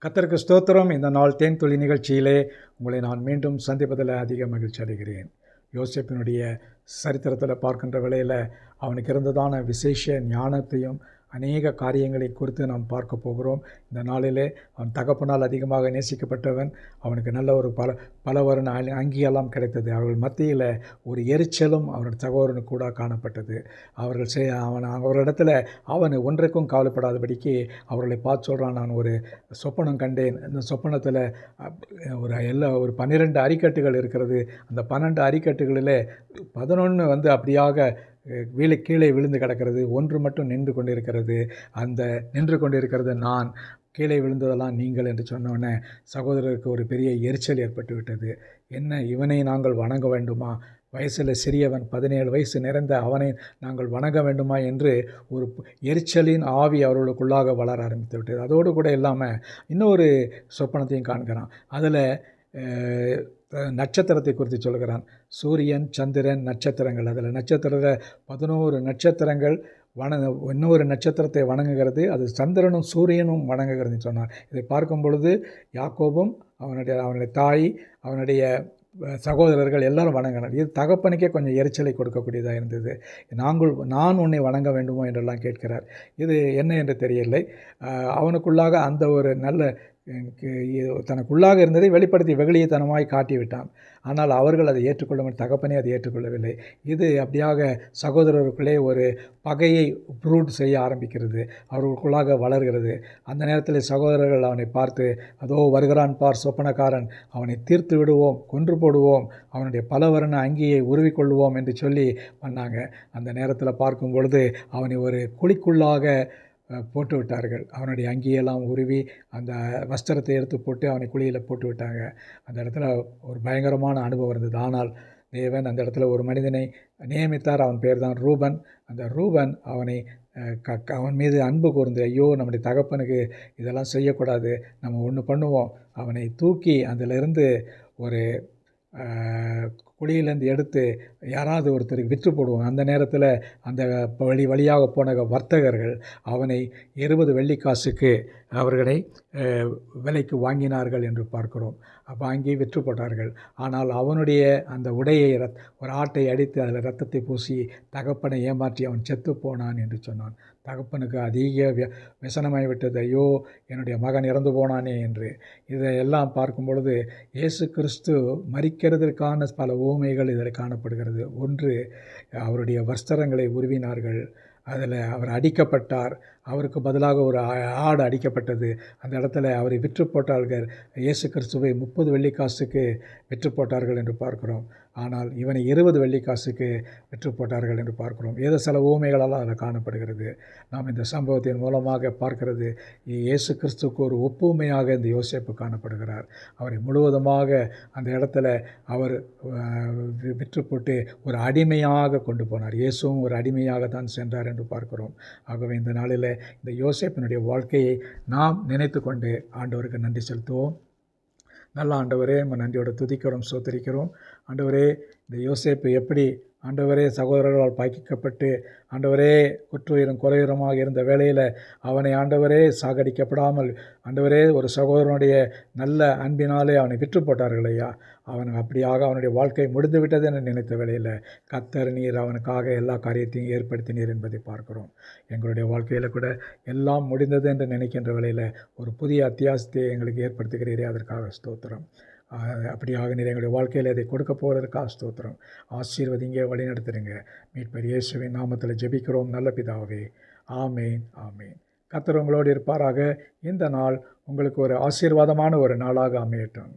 கர்த்தருக்கு ஸ்தோத்திரம். இந்த நாள் தேன்துளி நிகழ்ச்சியிலே உங்களை நான் மீண்டும் சந்திப்பதில் அதிக மகிழ்ச்சி அடைகிறேன். யோசேப்பினுடைய சரித்திரத்தில் பார்க்கின்ற வேளையில் அவனுக்கு இருந்ததான விசேஷ ஞானத்தையும் அநேக காரியங்களை குறித்து நாம் பார்க்க போகிறோம். இந்த நாளிலே அவன் தகப்பனால் அதிகமாக நேசிக்கப்பட்டவன். அவனுக்கு நல்ல ஒரு பல வருண அங்கியெல்லாம் கிடைத்தது. அவர்கள் மத்தியில் ஒரு எரிச்சலும் அவருடைய சகோதரனுக்கு கூட காணப்பட்டது. அவரிடத்துல அவன் ஒன்றுக்கும் கவலைப்படாதபடிக்கு அவர்களை பார்த்து சொல்கிறான், நான் ஒரு சொப்பனம் கண்டேன். இந்த சொப்பனத்தில் ஒரு 12 அரிக்கட்டுகள் இருக்கிறது. அந்த 12 அரிக்கட்டுகளில் 11 அப்படியாக கீழே விழுந்து கிடக்கிறது, ஒன்று மட்டும் நின்று கொண்டிருக்கிறது. அந்த நின்று கொண்டிருக்கிறது நான், கீழே விழுந்ததெல்லாம் நீங்கள் என்று சொன்னோன்னே சகோதரருக்கு ஒரு பெரிய எரிச்சல் ஏற்பட்டு விட்டது. என்ன, இவனை நாங்கள் வணங்க வேண்டுமா? வயசில் சிறியவன், 17 வயசு நிறைந்த அவனை நாங்கள் வணங்க வேண்டுமா என்று ஒரு எரிச்சலின் ஆவி அவர்களுக்குள்ளாக வளர ஆரம்பித்து விட்டது. அதோடு கூட இல்லாமல் இன்னொரு சொப்பனத்தையும் காண்கிறான். அதில் நட்சத்திரத்தை குறித்து சொல்கிறான். சூரியன், சந்திரன், நட்சத்திரங்கள். அதில் நட்சத்திரத்தில் 11 நட்சத்திரங்கள் இன்னொரு நட்சத்திரத்தை வணங்குகிறது. அது சந்திரனும் சூரியனும் வணங்குகிறதுன்னு சொன்னார். இதை பார்க்கும் பொழுது யாக்கோபும் அவனுடைய தாய், அவனுடைய சகோதரர்கள் எல்லாரும் வணங்கினார். இது தகப்பனுக்கே கொஞ்சம் எரிச்சலை கொடுக்கக்கூடியதாக இருந்தது. நான் உன்னை வணங்க வேண்டுமோ என்றெல்லாம் கேட்கிறார். இது என்ன என்று தெரியவில்லை. அவனுக்குள்ளாக அந்த ஒரு நல்ல தனக்குள்ளாக இருந்ததை வெளிப்படுத்தி வெகுளியத்தனமாய் காட்டிவிட்டான். ஆனால் அவர்கள் அதை தகப்பனே அதை ஏற்றுக்கொள்ளவில்லை. இது அப்படியாக சகோதரருக்குள்ளே ஒரு பகையை ப்ரூட் செய்ய ஆரம்பிக்கிறது, அவர்களுக்குள்ளாக வளர்கிறது. அந்த நேரத்தில் சகோதரர்கள் அவனை பார்த்து, அதோ வருகிறான் பார் சொப்பனக்காரன், அவனை தீர்த்து விடுவோம், கொன்று போடுவோம், அவனுடைய பலவர்ண அங்கியை உருவிக்கொள்வோம் என்று சொல்லி பண்ணாங்க. அந்த நேரத்தில் பார்க்கும் பொழுது அவனை ஒரு குழிக்குள்ளாக போட்டு விட்டார்கள். அவனுடைய அங்கியெல்லாம் உருவி அந்த வஸ்திரத்தை எடுத்து போட்டு அவனை குழியில் போட்டு விட்டாங்க. அந்த இடத்துல ஒரு பயங்கரமான அனுபவம் இருந்தது. ஆனால் தேவன் அந்த இடத்துல ஒரு மனிதனை நியமித்தார். அவன் பேர் தான் ரூபன். அந்த ரூபன் அவன் மீது அன்பு கூர்ந்து, ஐயோ நம்முடைய தகப்பனுக்கு இதெல்லாம் செய்யக்கூடாது, நம்ம ஒன்று பண்ணுவோம், அவனை தூக்கி அதிலிருந்து ஒரு குழியிலேருந்து எடுத்து யாராவது ஒருத்தருக்கு விற்று போடுவோம். அந்த நேரத்தில் அந்த வழியாக போன வர்த்தகர்கள் அவனை 20 வெள்ளிக்காசுக்கு அவர்களை விலைக்கு வாங்கினார்கள் என்று பார்க்கிறோம். வாங்கி விற்று போட்டார்கள். ஆனால் அவனுடைய அந்த உடையை ஒரு ஆட்டை அடித்து அதில் இரத்தத்தை பூசி தகப்பனை ஏமாற்றி அவன் செத்து போனான் என்று சொன்னான். தகப்பனுக்கு அதிக விசனமாகிவிட்டது, ஐயோ என்னுடைய மகன் இறந்து போனானே என்று. இதையெல்லாம் பார்க்கும் பொழுது இயேசு கிறிஸ்து மரிக்கிறதற்கான பல உவமைகள் இதில் காணப்படுகிறது. ஒன்று, அவருடைய வஸ்திரங்களை உருவினார்கள். அதில் அவர் அடிக்கப்பட்டார். அவருக்கு பதிலாக ஒரு ஆடு அடிக்கப்பட்டது. அந்த இடத்துல அவரை விற்று போட்டார்கள். இயேசு கிறிஸ்துவை 30 வெள்ளிக்காசுக்கு விற்று போட்டார்கள் என்று பார்க்கிறோம். ஆனால் இவனை 20 வெள்ளிக்காசுக்கு விற்று போட்டார்கள் என்று பார்க்கிறோம். ஏதோ சில ஊமைகளெல்லாம் அதில் காணப்படுகிறது. நாம் இந்த சம்பவத்தின் மூலமாக பார்க்கிறது, இயேசு கிறிஸ்துக்கு ஒரு ஒப்புமையாக இந்த யோசேப்பு காணப்படுகிறார். அவரை முழுவதுமாக அந்த இடத்துல அவர் விற்று போட்டு ஒரு அடிமையாக கொண்டு போனார். இயேசுவும் ஒரு அடிமையாக தான் சென்றார் என்று பார்க்கிறோம். ஆகவே இந்த நாளில் இந்த யோசேப்பினுடைய வாழ்க்கையை நாம் நினைத்து கொண்டு ஆண்டவருக்கு நன்றி செலுத்துவோம். நல்ல ஆண்டவரே, நம்ம நன்றியோட துதிக்கிறோம், ஸ்தோத்திரிக்கிறோம். ஆண்டவரே, இந்த யோசேப்பு எப்படி ஆண்டவரே சகோதரர்களால் பாய்க்கப்பட்டு ஆண்டவரே குற்றுயிரும் குறையுரமாக இருந்த வேளையில் அவனை ஆண்டவரே சாகடிக்கப்படாமல் ஆண்டவரே ஒரு சகோதரனுடைய நல்ல அன்பினாலே அவனை விற்று போட்டார்கள் ஐயா. அப்படியாக அவனுடைய வாழ்க்கை முடிந்து விட்டது என்று நினைத்த வேளையில் கர்த்தர் நீர் அவனுக்காக எல்லா காரியத்தையும் ஏற்படுத்தினீர் என்பதை பார்க்கிறோம். எங்களுடைய வாழ்க்கையில் கூட எல்லாம் முடிந்தது என்று நினைக்கின்ற வேளையில் ஒரு புதிய அத்தியாசத்தை எங்களுக்கு ஏற்படுத்துகிறீரே, அதற்காக ஸ்தோத்திரம். அப்படியாக நீர் எங்களுடைய வாழ்க்கையில் அதை கொடுக்க போகிறதுக்காக ஸ்தோத்திரம். ஆசீர்வதிங்க, வழிநடத்துறீங்க. மீட்பர் இயேசுவின் நாமத்தில் ஜெபிக்கிறோம் நல்ல பிதாவே. ஆமேன், ஆமேன். கர்த்தர் உங்களோடு இருப்பாராக. இந்த நாள் உங்களுக்கு ஒரு ஆசீர்வாதமான ஒரு நாளாக அமையட்டும்.